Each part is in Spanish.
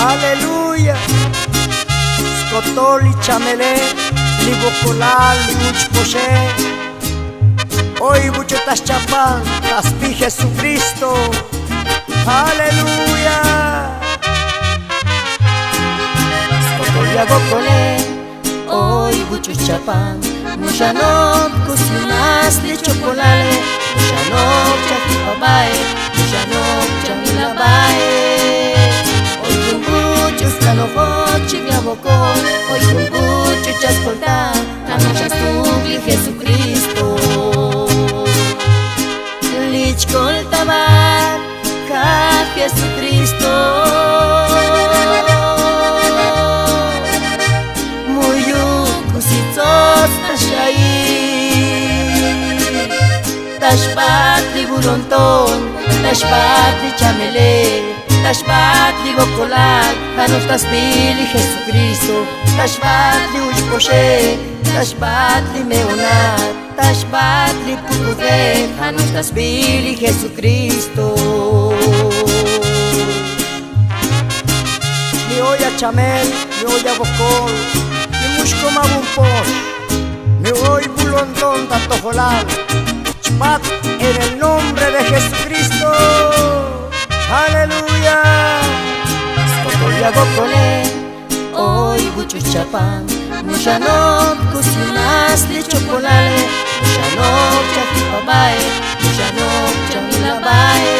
Aleluya. Skotoli chamele, libokolal, libuchposhe. Hoy buchetas chapan, taspi Jesucristo. Aleluya. Skotoli agokole, hoy buchu chapan. Mushanok kusinas li chocolate. Mushanok chaki pabae, mushanok chamilabae. Hoy con buchos canojochi mi abocón. Hoy con bucho chascolta, canachas tugli Jesucristo. Lich coltabar, ja Jesucristo. Tashbat li bulonton, tashbat li chamele, tashbat li bocolal, hanos tasbili Jesucristo, tashbat li ushposhe, tashbat li meonat, tashbat li pukudre, hanos tasbili Jesucristo. Mi olla chamel, mi olla bocol, mi mushko mabumposh, mi hoy bulondón tantojolal. En el nombre de Jesucristo. Aleluya. Skotoli agokole, hoy buchus chapan. Mushanok kusinas li chocolate. Mushanok chaki pabae, mushanok chamilabae.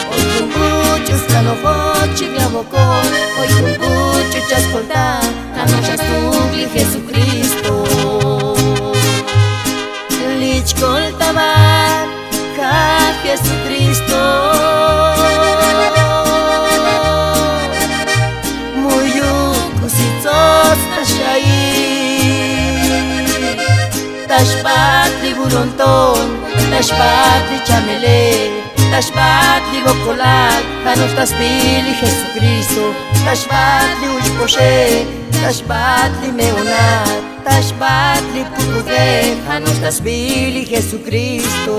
Hoy con buchus canojochi mi abocón. Hoy con bucho chascolta, canachas tugli Jesucristo. Lich coltabar, ja Jesucristo. Muyukusitzos tashayi. Tashbat li bulonton, tashbat li chamele, tashbat li bocolal, hanos tasbili Jesucristo. Tashbat li ushposhe, tashbat li meonat, tashbat li pukudre, hanos tasbili Jesucristo.